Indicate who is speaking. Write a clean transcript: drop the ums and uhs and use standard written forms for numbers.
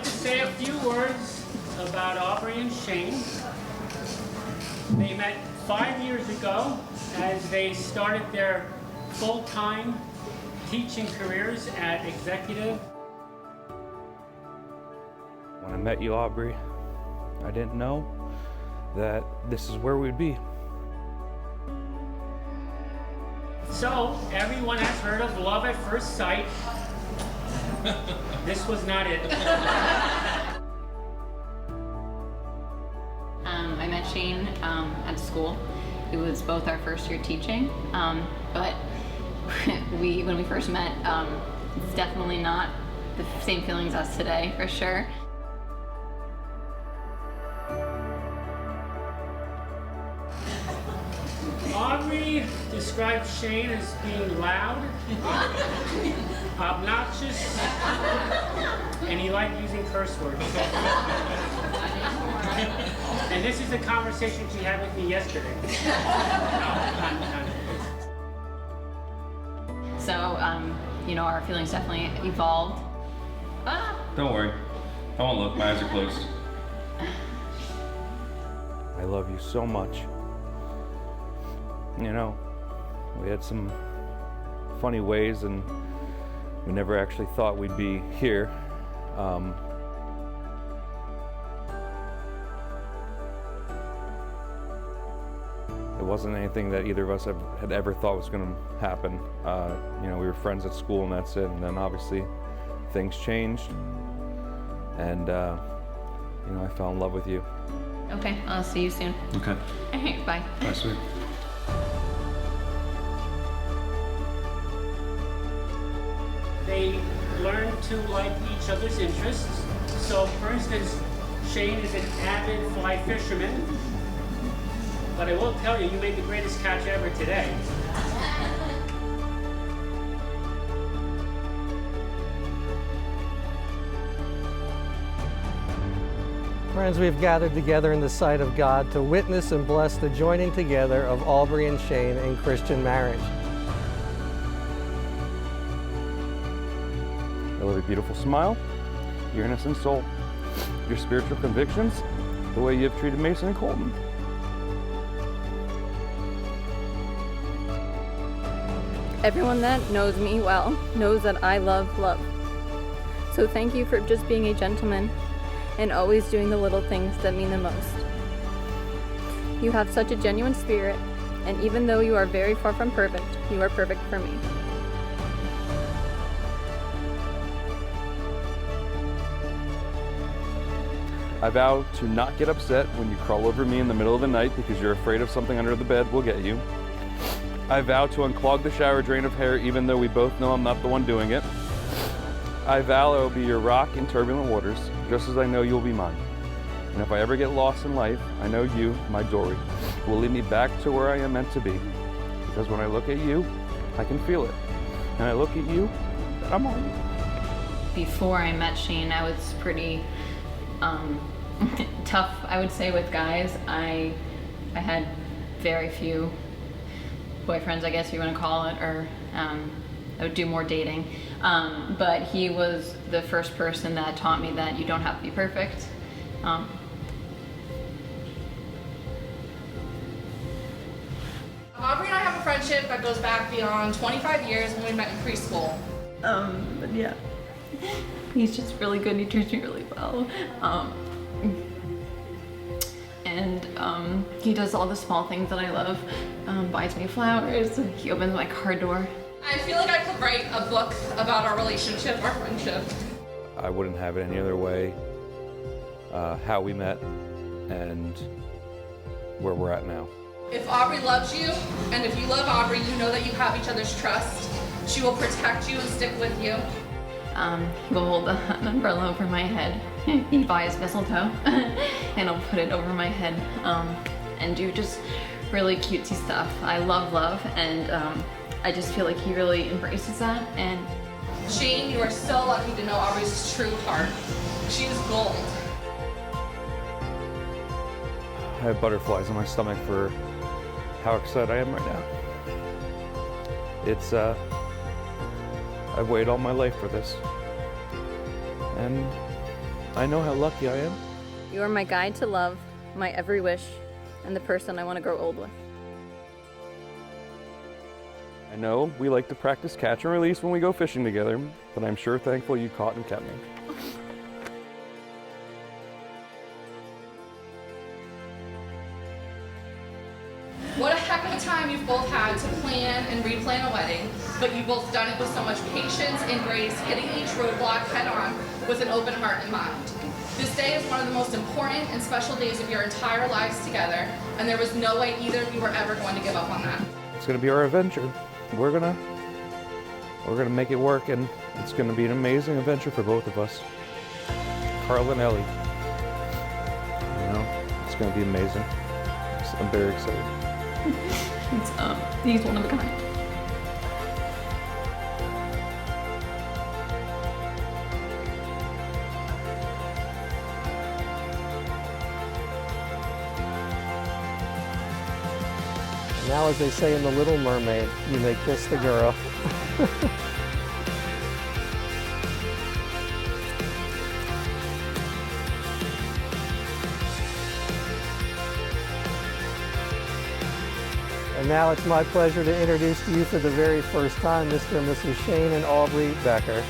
Speaker 1: like to say a few words about Aubrey and Shane. They met 5 years ago as they started their full-time teaching careers at Executive.
Speaker 2: When I met you, Aubrey, I didn't know that this is where we'd be.
Speaker 1: So, everyone has heard of love at first sight. This was not it.
Speaker 3: I met Shane at school. It was both our first year teaching, but when we first met, it's definitely not the same feelings as today, for sure.
Speaker 1: Aubrey described Shane as being loud, obnoxious, and he liked using curse words. And this is the conversation she had with me yesterday.
Speaker 3: So, our feelings definitely evolved.
Speaker 4: Don't worry. I won't look. My eyes are closed.
Speaker 2: I love you so much. We had some funny ways and we never actually thought we'd be here. It wasn't anything that either of us had ever thought was going to happen. We were friends at school and that's it. And then obviously things changed and I fell in love with you.
Speaker 3: Okay, I'll see you soon.
Speaker 4: Okay.
Speaker 3: All right, bye.
Speaker 4: Bye, sweet.
Speaker 1: They learn to like each other's interests. So, for instance, Shane is an avid fly fisherman. But I will tell you, you made the greatest catch ever today.
Speaker 5: Friends, we've gathered together in the sight of God to witness and bless the joining together of Aubrey and Shane in Christian marriage.
Speaker 2: I love your beautiful smile, your innocent soul, your spiritual convictions, the way you have treated Mason and Colton.
Speaker 6: Everyone that knows me well knows that I love love. So thank you for just being a gentleman and always doing the little things that mean the most. You have such a genuine spirit, and even though you are very far from perfect, you are perfect for me.
Speaker 2: I vow to not get upset when you crawl over me in the middle of the night because you're afraid of something under the bed will get you. I vow to unclog the shower drain of hair even though we both know I'm not the one doing it. I vow I will be your rock in turbulent waters, just as I know you'll be mine. And if I ever get lost in life, I know you, my Dory, will lead me back to where I am meant to be. Because when I look at you, I can feel it. And I look at you, and I'm home.
Speaker 3: Before I met Shane, I was pretty tough, I would say, with guys. I had very few boyfriends, I guess you want to call it, or I would do more dating. But he was the first person that taught me that you don't have to be perfect.
Speaker 7: Aubrey and I have a friendship that goes back beyond 25 years when we met in preschool.
Speaker 3: But yeah, he's just really good. He treats me really well. And he does all the small things that I love. Buys me flowers. He opens my car door.
Speaker 7: I feel like I could write a book about our relationship, our friendship.
Speaker 2: I wouldn't have it any other way. How we met and where we're at now.
Speaker 7: If Aubrey loves you, and if you love Aubrey, you know that you have each other's trust. She will protect you and stick with you.
Speaker 3: He will hold an umbrella over my head. He buys mistletoe and I'll put it over my head and do just really cutesy stuff. I love love, and I just feel like he really embraces that. And
Speaker 7: Shane, you are so lucky to know Aubrey's true heart. She is gold.
Speaker 2: I have butterflies in my stomach for how excited I am right now. It's, I've waited all my life for this. And I know how lucky I am.
Speaker 6: You are my guide to love, my every wish, and the person I want to grow old with.
Speaker 2: I know we like to practice catch and release when we go fishing together, but I'm sure thankful you caught and kept me.
Speaker 7: What a heck of a time you've both had to plan and replan a wedding, but you've both done it with so much patience and grace, hitting each roadblock head on with an open heart and mind. This day is one of the most important and special days of your entire lives together, and there was no way either of you were ever going to give up on that.
Speaker 2: It's gonna be our adventure. We're gonna make it work, and it's gonna be an amazing adventure for both of us. Carl and Ellie. You know, it's gonna be amazing. I'm very excited.
Speaker 3: He's one of a kind.
Speaker 5: Now, as they say in The Little Mermaid, you may kiss the girl. And now it's my pleasure to introduce to you for the very first time Mr. and Mrs. Shane and Aubrey Becker.